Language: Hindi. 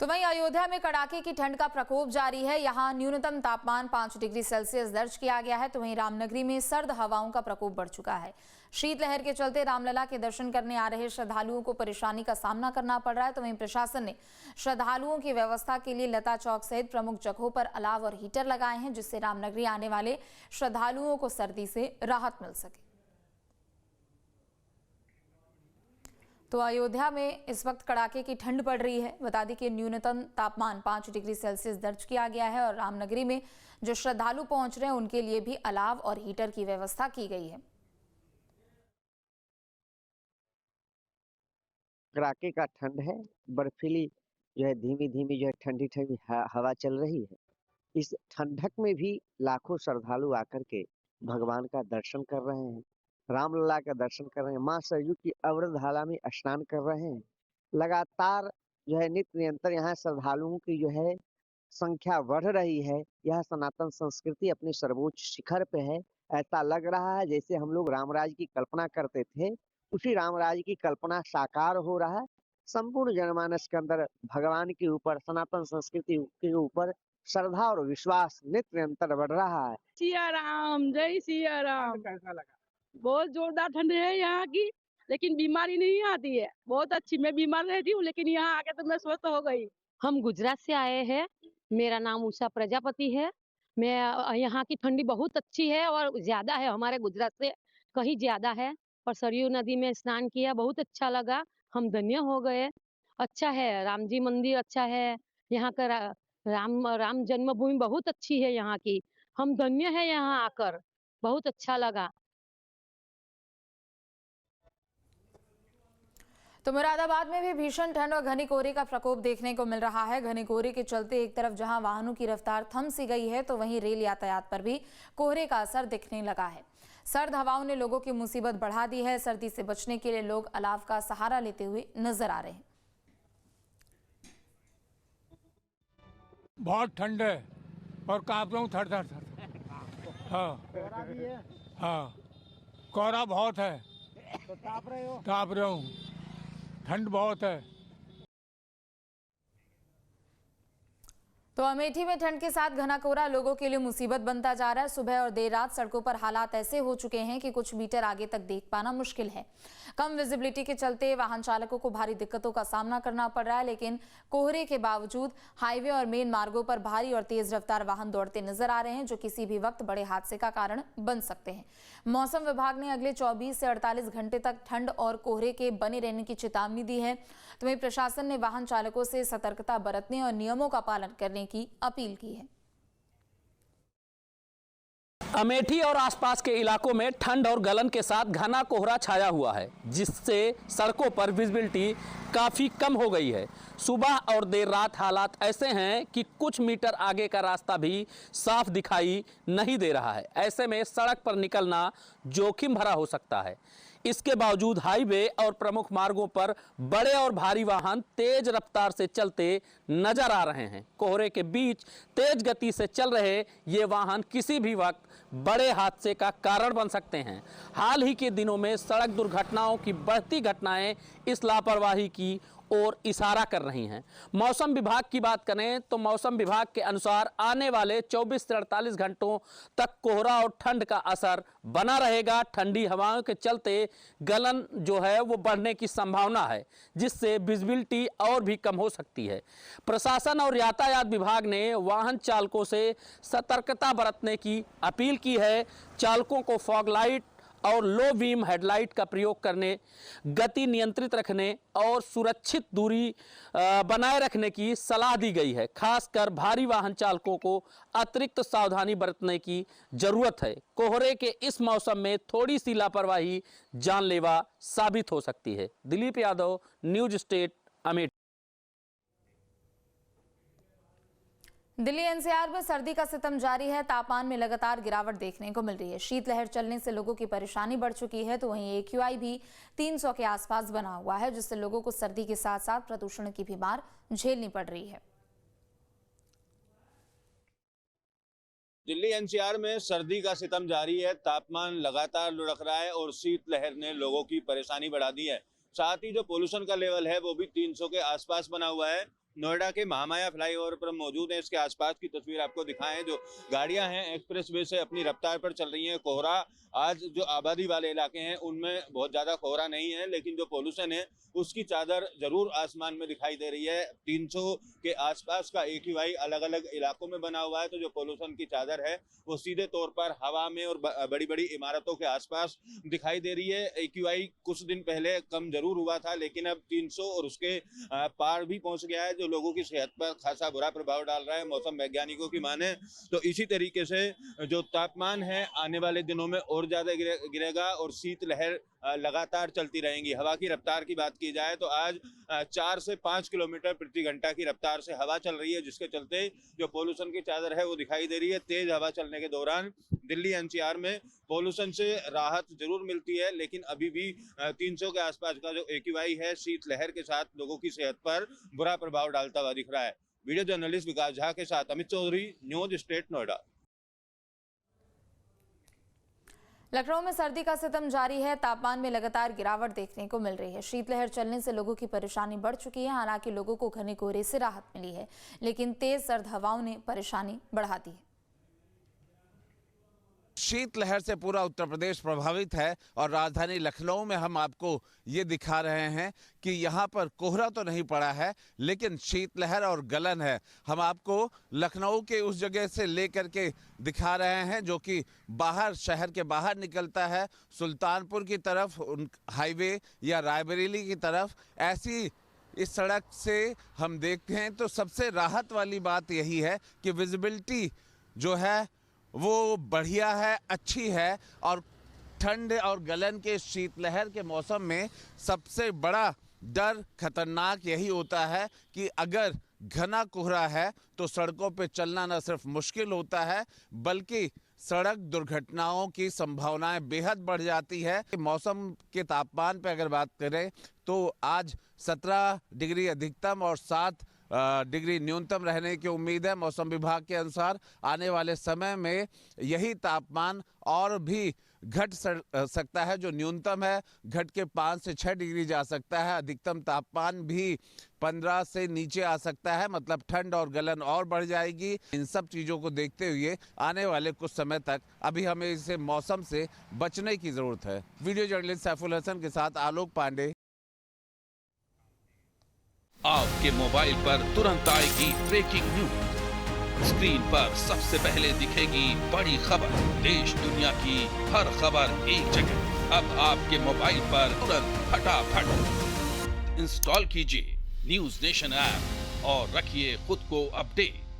तो वहीं अयोध्या में कड़ाके की ठंड का प्रकोप जारी है। यहां न्यूनतम तापमान 5 डिग्री सेल्सियस दर्ज किया गया है। तो वहीं रामनगरी में सर्द हवाओं का प्रकोप बढ़ चुका है। शीतलहर के चलते रामलला के दर्शन करने आ रहे श्रद्धालुओं को परेशानी का सामना करना पड़ रहा है। तो वहीं प्रशासन ने श्रद्धालुओं की व्यवस्था के लिए लता चौक सहित प्रमुख जगहों पर अलाव और हीटर लगाए हैं, जिससे रामनगरी आने वाले श्रद्धालुओं को सर्दी से राहत मिल सके। तो अयोध्या में इस वक्त कड़ाके की ठंड पड़ रही है। बता दें कि न्यूनतम तापमान 5 डिग्री सेल्सियस दर्ज किया गया है और रामनगरी में जो श्रद्धालु पहुंच रहे हैं उनके लिए भी अलाव और हीटर की व्यवस्था की गई है। कड़ाके का ठंड है, बर्फीली जो है धीमी धीमी जो है ठंडी ठंडी हवा चल रही है। इस ठंडक में भी लाखों श्रद्धालु आकर के भगवान का दर्शन कर रहे हैं, रामलला का दर्शन कर रहे हैं, मां सरयू की अमृतधारा में स्नान कर रहे हैं। लगातार जो है नित्य निरंतर यहाँ श्रद्धालुओं की जो है संख्या बढ़ रही है। यह सनातन संस्कृति अपने सर्वोच्च शिखर पे है। ऐसा लग रहा है जैसे हम लोग रामराज की कल्पना करते थे, उसी रामराज की कल्पना साकार हो रहा है। संपूर्ण जनमानस के अंदर भगवान के ऊपर, सनातन संस्कृति के ऊपर श्रद्धा और विश्वास नित्य निरंतर बढ़ रहा है। सिया राम, जय सिया राम। कैसा लगा? बहुत जोरदार ठंड है यहाँ की, लेकिन बीमारी नहीं आती है। बहुत अच्छी, मैं बीमार रहती हूँ लेकिन यहाँ आके तो मैं स्वस्थ हो गई। हम गुजरात से आए हैं। मेरा नाम उषा प्रजापति है। मैं यहाँ की ठंडी बहुत अच्छी है और ज्यादा है, हमारे गुजरात से कहीं ज्यादा है। और सरयू नदी में स्नान किया, बहुत अच्छा लगा, हम धन्य हो गए। अच्छा है, राम जी मंदिर अच्छा है, यहाँ का राम जन्मभूमि बहुत अच्छी है यहाँ की। हम धन्य है यहाँ आकर, बहुत अच्छा लगा। तो मुरादाबाद में भी भीषण ठंड और घने कोहरे का प्रकोप देखने को मिल रहा है। घने कोहरे के चलते एक तरफ जहां वाहनों की रफ्तार थम सी गई है, तो वहीं रेल यातायात पर भी कोहरे का असर दिखने लगा है। सर्द हवाओं ने लोगों की मुसीबत बढ़ा दी है। सर्दी से बचने के लिए लोग अलाव का सहारा लेते हुए नजर आ रहे हैं। बहुत ठंड है और कांप रहा हूँ थर थर थर। हाँ, कोहरा बहुत है। तो ताप रहे हो? ताप रहा हूँ, ठंड बहुत है। तो अमेठी में ठंड के साथ घना कोहरा लोगों के लिए मुसीबत बनता जा रहा है। सुबह और देर रात सड़कों पर हालात ऐसे हो चुके हैं कि कुछ मीटर आगे तक देख पाना मुश्किल है। कम विजिबिलिटी के चलते वाहन चालकों को भारी दिक्कतों का सामना करना पड़ रहा है, लेकिन कोहरे के बावजूद हाईवे और मेन मार्गों पर भारी और तेज रफ्तार वाहन दौड़ते नजर आ रहे हैं, जो किसी भी वक्त बड़े हादसे का कारण बन सकते हैं। मौसम विभाग ने अगले 24 से 48 घंटे तक ठंड और कोहरे के बने रहने की चेतावनी दी है। तो वहीं प्रशासन ने वाहन चालकों से सतर्कता बरतने और नियमों का पालन करने की अपील की है। अमेठी और आसपास के इलाकों में ठंड और गलन के साथ घना कोहरा छाया हुआ है, जिससे सड़कों पर विजिबिलिटी काफ़ी कम हो गई है। सुबह और देर रात हालात ऐसे हैं कि कुछ मीटर आगे का रास्ता भी साफ दिखाई नहीं दे रहा है। ऐसे में सड़क पर निकलना जोखिम भरा हो सकता है। इसके बावजूद हाईवे और प्रमुख मार्गों पर बड़े और भारी वाहन तेज रफ्तार से चलते नजर आ रहे हैं। कोहरे के बीच तेज गति से चल रहे ये वाहन किसी भी वक्त बड़े हादसे का कारण बन सकते हैं। हाल ही के दिनों में सड़क दुर्घटनाओं की बढ़ती घटनाएं इस लापरवाही की और इशारा कर रही हैं। मौसम विभाग की बात करें तो मौसम विभाग के अनुसार आने वाले 24 से 48 घंटों तक कोहरा और ठंड का असर बना रहेगा। ठंडी हवाओं के चलते गलन जो है वो बढ़ने की संभावना है, जिससे विजिबिलिटी और भी कम हो सकती है। प्रशासन और यातायात विभाग ने वाहन चालकों से सतर्कता बरतने की अपील की है। चालकों को फॉग लाइट और लो बीम हेडलाइट का प्रयोग करने, गति नियंत्रित रखने और सुरक्षित दूरी बनाए रखने की सलाह दी गई है। खासकर भारी वाहन चालकों को अतिरिक्त सावधानी बरतने की जरूरत है। कोहरे के इस मौसम में थोड़ी सी लापरवाही जानलेवा साबित हो सकती है। Dilip Yadav, news state, Amethi. Delhi NCR में सर्दी का सितम जारी है। तापमान में लगातार गिरावट देखने को मिल रही है। शीतलहर चलने से लोगों की परेशानी बढ़ चुकी है। तो वहीं AQI भी 300 के आसपास बना हुआ है, जिससे लोगों को सर्दी के साथ साथ प्रदूषण की भी मार झेलनी पड़ रही है। दिल्ली एनसीआर में सर्दी का सितम जारी है। तापमान लगातार लुढ़क रहा है और शीतलहर ने लोगों की परेशानी बढ़ा दी है। साथ ही जो पोल्यूशन का लेवल है वो भी 300 के आसपास बना हुआ है। नोएडा के महामाया फ्लाईओवर पर मौजूद हैं। इसके आसपास की तस्वीर आपको दिखाएं। जो गाड़ियां हैं एक्सप्रेसवे से अपनी रफ्तार पर चल रही हैं। कोहरा आज जो आबादी वाले इलाके हैं उनमें बहुत ज़्यादा कोहरा नहीं है, लेकिन जो पोल्यूशन है उसकी चादर जरूर आसमान में दिखाई दे रही है। 300 के आसपास का AQI अलग अलग इलाकों में बना हुआ है, तो जो पोल्यूशन की चादर है वो सीधे तौर पर हवा में और बड़ी बड़ी इमारतों के आसपास दिखाई दे रही है। AQI कुछ दिन पहले कम जरूर हुआ था, लेकिन अब 300 और उसके पार भी पहुंच गया है, जो लोगों की सेहत पर खासा बुरा प्रभाव डाल रहा है। मौसम वैज्ञानिकों की माने तो इसी तरीके से जो तापमान है आने वाले दिनों में और ज्यादा गिरेगा और शीतलहर लगातार चलती रहेंगी। हवा की रफ्तार की बात की जाए तो आज 4 से 5 किलोमीटर प्रति घंटा की रफ्तार से हवा चल रही है, जिसके चलते जो पोल्यूशन की चादर है वो दिखाई दे रही है। तेज हवा चलने के दौरान दिल्ली NCR में पोल्यूशन से राहत जरूर मिलती है, लेकिन अभी भी 300 के आसपास का जो AQI है शीतलहर के साथ लोगों की सेहत पर बुरा प्रभाव डालता हुआ दिख रहा है। वीडियो जर्नलिस्ट विकास झा के साथ अमित चौधरी, न्यूज स्टेट नोएडा। लखनऊ में सर्दी का सितम जारी है। तापमान में लगातार गिरावट देखने को मिल रही है। शीतलहर चलने से लोगों की परेशानी बढ़ चुकी है। हालांकि लोगों को घने कोहरे से राहत मिली है, लेकिन तेज सर्द हवाओं ने परेशानी बढ़ा दी है। शीतलहर से पूरा उत्तर प्रदेश प्रभावित है और राजधानी लखनऊ में हम आपको ये दिखा रहे हैं कि यहाँ पर कोहरा तो नहीं पड़ा है, लेकिन शीतलहर और गलन है। हम आपको लखनऊ के उस जगह से लेकर के दिखा रहे हैं जो कि बाहर, शहर के बाहर निकलता है, सुल्तानपुर की तरफ, हाईवे या रायबरेली की तरफ। ऐसी इस सड़क से हम देखते हैं तो सबसे राहत वाली बात यही है कि विजिबिलिटी जो है वो बढ़िया है, अच्छी है। और ठंड और गलन के शीतलहर के मौसम में सबसे बड़ा डर, खतरनाक यही होता है कि अगर घना कोहरा है तो सड़कों पे चलना न सिर्फ मुश्किल होता है, बल्कि सड़क दुर्घटनाओं की संभावनाएं बेहद बढ़ जाती है। मौसम के तापमान पे अगर बात करें तो आज 17 डिग्री अधिकतम और 7 डिग्री न्यूनतम रहने की उम्मीद है। मौसम विभाग के अनुसार आने वाले समय में यही तापमान और भी घट सकता है। जो न्यूनतम है घट के 5 से 6 डिग्री जा सकता है। अधिकतम तापमान भी 15 से नीचे आ सकता है, मतलब ठंड और गलन और बढ़ जाएगी। इन सब चीज़ों को देखते हुए आने वाले कुछ समय तक अभी हमें इसे मौसम से बचने की ज़रूरत है। वीडियो जर्नलिस्ट सैफुल हसन के साथ आलोक पांडे। आपके मोबाइल पर तुरंत आएगी ब्रेकिंग न्यूज। स्क्रीन पर सबसे पहले दिखेगी बड़ी खबर। देश दुनिया की हर खबर एक जगह। अब आपके मोबाइल पर तुरंत फटाफट इंस्टॉल कीजिए न्यूज नेशन ऐप और रखिए खुद को अपडेट।